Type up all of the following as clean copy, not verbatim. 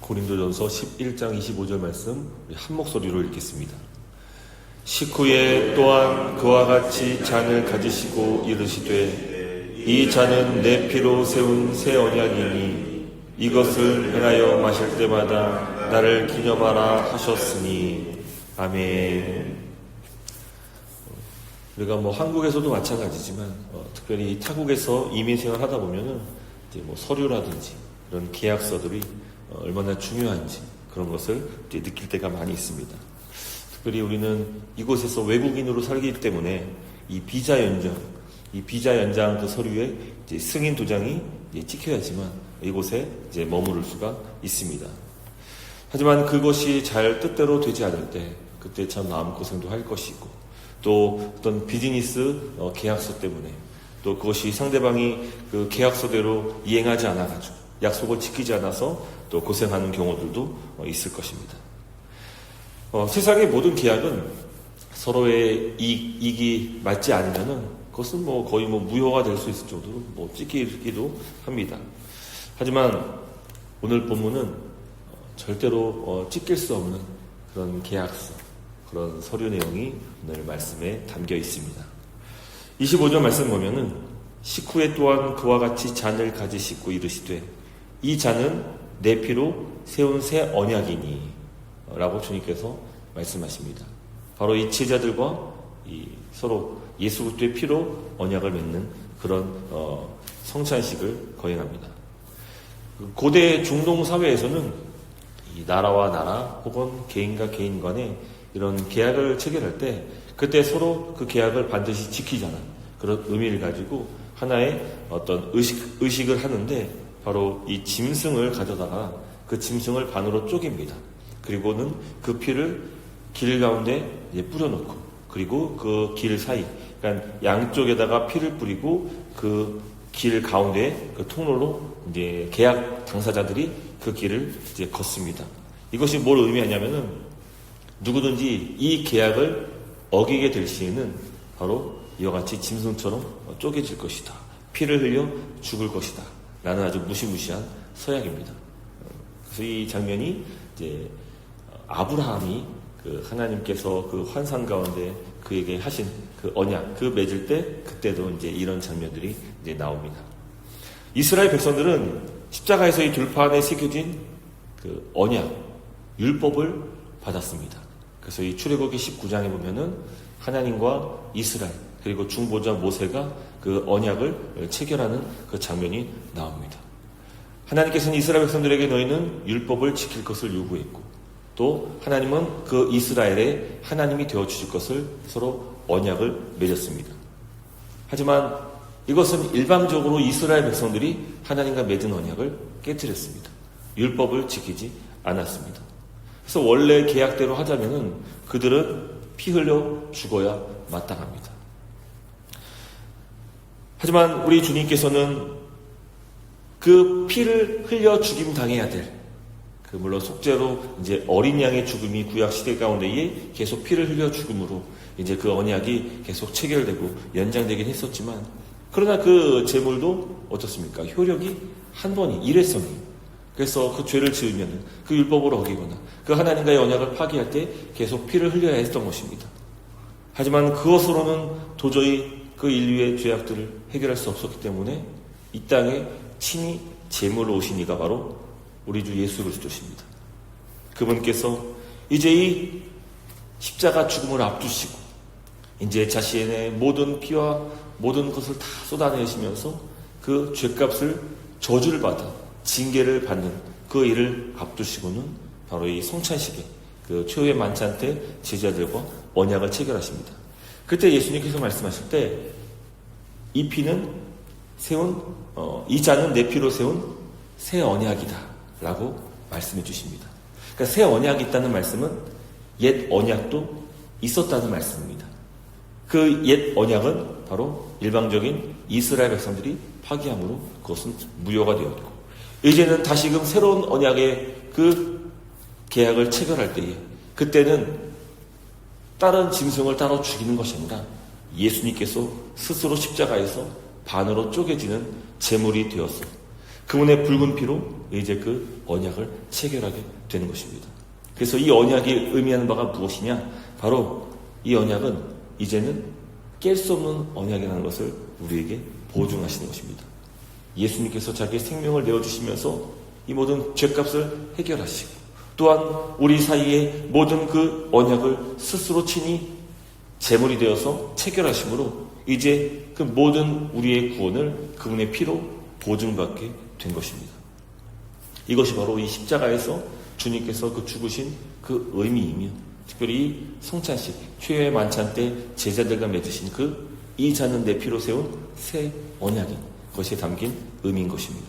고린도전서 11장 25절 말씀 한 목소리로 읽겠습니다. 식후에 또한 그와 같이 잔을 가지시고 이르시되 이 잔은 내 피로 세운 새 언약이니 이것을 행하여 마실 때마다 나를 기념하라 하셨으니. 아멘. 우리가 한국에서도 마찬가지지만 특별히 타국에서 이민생활 하다 보면은 이제 서류라든지 이런 계약서들이 얼마나 중요한지 그런 것을 이제 느낄 때가 많이 있습니다. 특별히 우리는 이곳에서 외국인으로 살기 때문에 이 비자 연장 그 서류에 이제 승인 도장이 이제 찍혀야지만 이곳에 이제 머무를 수가 있습니다. 하지만 그것이 잘 뜻대로 되지 않을 때 그때 참 마음고생도 할 것이고, 또 어떤 비즈니스 계약서 때문에 또 그것이 상대방이 그 계약서대로 이행하지 않아가지고 약속을 지키지 않아서 또 고생하는 경우들도 있을 것입니다. 세상의 모든 계약은 서로의 이익이 맞지 않으면은 그것은 거의 무효가 될 수 있을 정도로 찍히기도 합니다. 하지만 오늘 본문은 절대로 찍힐 수 없는 그런 계약서, 그런 서류 내용이 오늘 말씀에 담겨 있습니다. 25절 말씀 보면은 식후에 또한 그와 같이 잔을 가지시고 이르시되 이 잔은 내 피로 세운 새 언약이니 라고 주님께서 말씀하십니다. 바로 이 제자들과 서로 예수 그리스도의 피로 언약을 맺는 그런 성찬식을 거행합니다. 고대 중동 사회에서는 이 나라와 나라 혹은 개인과 개인 간에 이런 계약을 체결할 때 그때 서로 그 계약을 반드시 지키자는 그런 의미를 가지고 하나의 어떤 의식을 하는데, 바로 이 짐승을 가져다가 그 짐승을 반으로 쪼갭니다. 그리고는 그 피를 길 가운데 뿌려놓고, 그리고 그 길 사이, 그러니까 양쪽에다가 피를 뿌리고 그 길 가운데 그 통로로 이제 계약 당사자들이 그 길을 이제 걷습니다. 이것이 뭘 의미하냐면은 누구든지 이 계약을 어기게 될 시에는 바로 이와 같이 짐승처럼 쪼개질 것이다. 피를 흘려 죽을 것이다. 라는 아주 무시무시한 서약입니다. 그래서 이 장면이 이제 아브라함이 그 하나님께서 그 환상 가운데 그에게 하신 그 언약, 그 맺을 때 그때도 이제 이런 장면들이 이제 나옵니다. 이스라엘 백성들은 십자가에서 이 들판에 새겨진 그 언약, 율법을 받았습니다. 그래서 이 출애굽기 19장에 보면은 하나님과 이스라엘 그리고 중보자 모세가 그 언약을 체결하는 그 장면이 나옵니다. 하나님께서는 이스라엘 백성들에게 너희는 율법을 지킬 것을 요구했고, 또 하나님은 그 이스라엘의 하나님이 되어주실 것을 서로 언약을 맺었습니다. 하지만 이것은 일방적으로 이스라엘 백성들이 하나님과 맺은 언약을 깨뜨렸습니다. 율법을 지키지 않았습니다. 그래서 원래 계약대로 하자면은 그들은 피 흘려 죽어야 마땅합니다. 하지만 우리 주님께서는 그 피를 흘려 죽임 당해야 될, 물론 속죄로 이제 어린 양의 죽음이 구약 시대 가운데에 계속 피를 흘려 죽음으로 이제 그 언약이 계속 체결되고 연장되긴 했었지만, 그러나 그 제물도 어떻습니까? 효력이 한 번이 일회성이. 그래서 그 죄를 지으면 그 율법을 어기거나 그 하나님과의 언약을 파기할 때 계속 피를 흘려야 했던 것입니다. 하지만 그것으로는 도저히 그 인류의 죄악들을 해결할 수 없었기 때문에 이 땅에 친히 제물로 오신 이가 바로 우리 주 예수 그리스도십니다. 그분께서 이제 이 십자가 죽음을 앞두시고 이제 자신의 모든 피와 모든 것을 다 쏟아내시면서 그 죄값을 저주를 받아 징계를 받는 그 일을 앞두시고는 바로 이 성찬식에 그 최후의 만찬 때 제자들과 언약을 체결하십니다. 그때 예수님께서 말씀하실 때 이 피는 이 잔은 내 피로 세운 새 언약이다 라고 말씀해 주십니다. 그러니까 새 언약이 있다는 말씀은 옛 언약도 있었다는 말씀입니다. 그 옛 언약은 바로 일방적인 이스라엘 백성들이 파기함으로 그것은 무효가 되었고, 이제는 다시금 새로운 언약의 그 계약을 체결할 때에 그때는 다른 짐승을 따로 죽이는 것이 아니라 예수님께서 스스로 십자가에서 반으로 쪼개지는 제물이 되었어. 그분의 붉은 피로 이제 그 언약을 체결하게 되는 것입니다. 그래서 이 언약이 의미하는 바가 무엇이냐? 바로 이 언약은 이제는 깰 수 없는 언약이라는 것을 우리에게 보증하시는 것입니다. 예수님께서 자기의 생명을 내어주시면서 이 모든 죄값을 해결하시고, 또한 우리 사이에 모든 그 언약을 스스로 친히 제물이 되어서 체결하심으로 이제 그 모든 우리의 구원을 그분의 피로 보증받게 된 것입니다. 이것이 바로 이 십자가에서 주님께서 그 죽으신 그 의미이며, 특별히 성찬식, 최후의 만찬 때 제자들과 맺으신 그 이 잔은 내 피로 세운 새 언약인 것에 담긴 의미인 것입니다.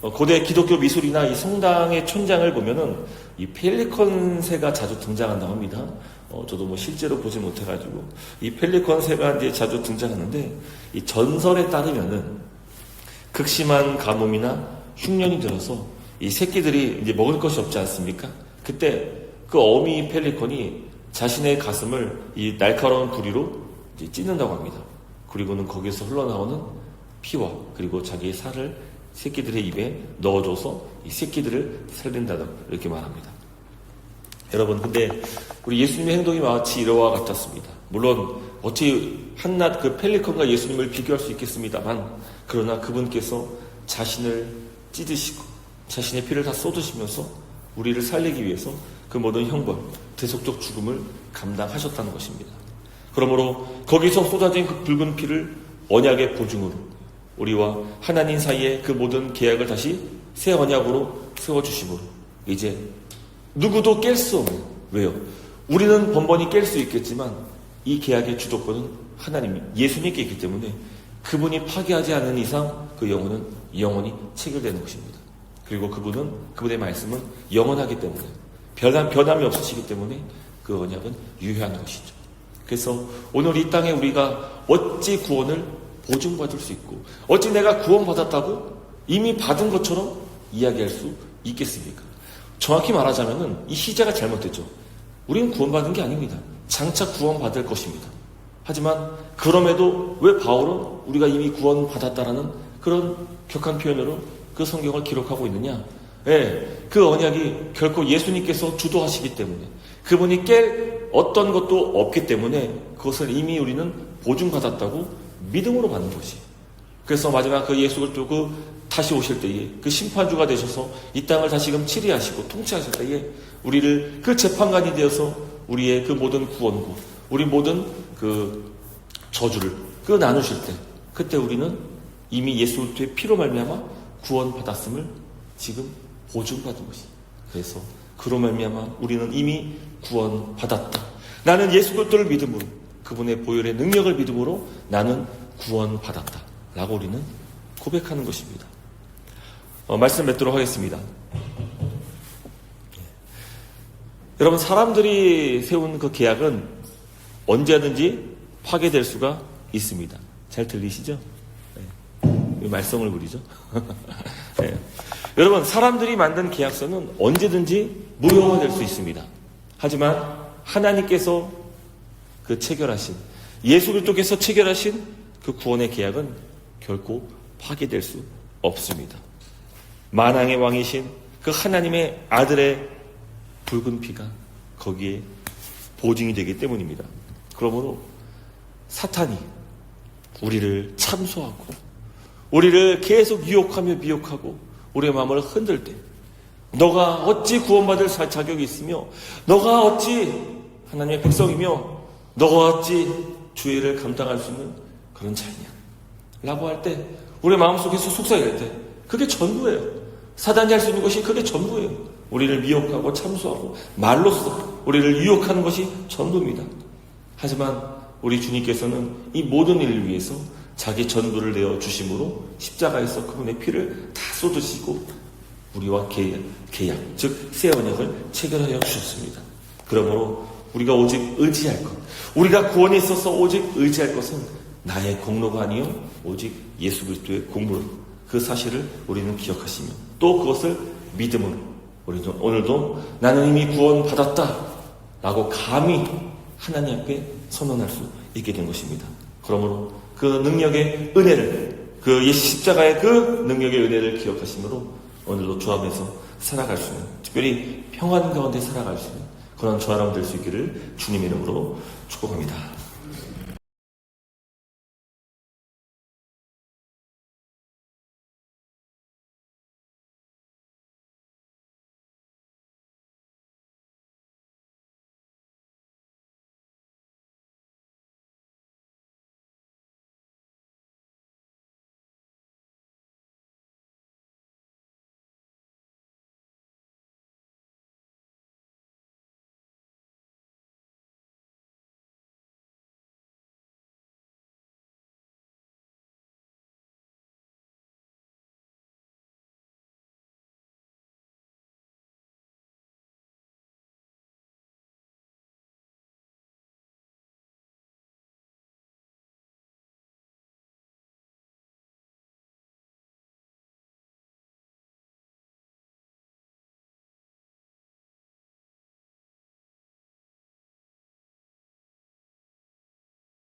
고대 기독교 미술이나 이 성당의 천장을 보면은 이 펠리컨 새가 자주 등장한다고 합니다. 저도 뭐 실제로 보지 못해가지고 이 펠리컨 새가 이제 자주 등장하는데, 이 전설에 따르면은 극심한 가뭄이나 흉년이 들어서 이 새끼들이 이제 먹을 것이 없지 않습니까? 그때 그 어미 펠리컨이 자신의 가슴을 이 날카로운 부리로 이제 찢는다고 합니다. 그리고는 거기서 흘러나오는 피와 그리고 자기의 살을 새끼들의 입에 넣어줘서 이 새끼들을 살린다고 이렇게 말합니다. 여러분, 근데 우리 예수님의 행동이 마치 이러와 같았습니다. 물론 어찌 한낱 그 펠리컨과 예수님을 비교할 수 있겠습니다만, 그러나 그분께서 자신을 찢으시고 자신의 피를 다 쏟으시면서 우리를 살리기 위해서 그 모든 형벌, 대속적 죽음을 감당하셨다는 것입니다. 그러므로 거기서 쏟아진 그 붉은 피를 언약의 보증으로 우리와 하나님 사이에 그 모든 계약을 다시 새 언약으로 세워주심으로 이제 누구도 깰 수 없는, 왜요? 우리는 번번이 깰 수 있겠지만 이 계약의 주도권은 하나님이, 예수님께 있기 때문에 그분이 파기하지 않는 이상 그 영혼은 영원히 체결되는 것입니다. 그리고 그분의 말씀은 영원하기 때문에 변함이 없으시기 때문에 그 언약은 유효한 것이죠. 그래서 오늘 이 땅에 우리가 어찌 구원을 보증받을 수 있고 어찌 내가 구원받았다고 이미 받은 것처럼 이야기할 수 있겠습니까? 정확히 말하자면 이 시제가 잘못됐죠. 우리는 구원받은 게 아닙니다. 장차 구원받을 것입니다. 하지만 그럼에도 왜 바울은 우리가 이미 구원받았다라는 그런 격한 표현으로 그 성경을 기록하고 있느냐? 그 언약이 결코 예수님께서 주도하시기 때문에, 그분이 깰 어떤 것도 없기 때문에 그것을 이미 우리는 보증받았다고 믿음으로 받는 것이. 그래서 마지막 그 예수 그리스도 다시 오실 때에 그 심판주가 되셔서 이 땅을 다시금 치리하시고 통치하실 때에 우리를 그 재판관이 되어서 우리의 그 모든 구원고 우리 모든 그 저주를 나누실 때, 그때 우리는 이미 예수 그리스도의 피로 말미암아 구원받았음을 지금 보증받은 것이. 그래서 그로 말미암아 우리는 이미 구원받았다. 나는 예수 그리스도를 믿음으로, 그분의 보혈의 능력을 믿음으로 나는 구원받았다 라고 우리는 고백하는 것입니다. 말씀 맺도록 하겠습니다. 여러분, 사람들이 세운 그 계약은 언제든지 파괴될 수가 있습니다. 잘 들리시죠? 네. 말썽을 부리죠? 네. 여러분, 사람들이 만든 계약서는 언제든지 무효화될 수 있습니다. 하지만 하나님께서 그 체결하신, 예수 그리스도께서 체결하신 그 구원의 계약은 결코 파괴될 수 없습니다. 만왕의 왕이신 그 하나님의 아들의 붉은 피가 거기에 보증이 되기 때문입니다. 그러므로 사탄이 우리를 참소하고 우리를 계속 유혹하며 미혹하고 우리의 마음을 흔들 때, 너가 어찌 구원받을 자격이 있으며 너가 어찌 하나님의 백성이며 너가 어찌 주의를 감당할 수 있는 그런 자이냐 라고 할 때, 우리의 마음속에서 속삭일 때 그게 전부예요. 사단이 할 수 있는 것이 그게 전부예요. 우리를 미혹하고 참소하고 말로써 우리를 유혹하는 것이 전부입니다. 하지만 우리 주님께서는 이 모든 일을 위해서 자기 전부를 내어주심으로 십자가에서 그분의 피를 다 쏟으시고 우리와 계약, 즉 새 언약을 체결하여 주셨습니다. 그러므로 우리가 오직 의지할 것, 우리가 구원에 있어서 오직 의지할 것은 나의 공로가 아니요 오직 예수 그리스도의 공로로, 그 사실을 우리는 기억하시며 또 그것을 믿음으로 우리도 오늘도 나는 이미 구원받았다 라고 감히 하나님 앞에 선언할 수 있게 된 것입니다. 그러므로 그 능력의 은혜를 그 예수 십자가의 그 능력의 은혜를 기억하심으로 오늘도 조합해서 살아갈 수 있는, 특별히 평안 가운데 살아갈 수 있는 그런 저와 여러분 될 수 있기를 주님의 이름으로 축복합니다.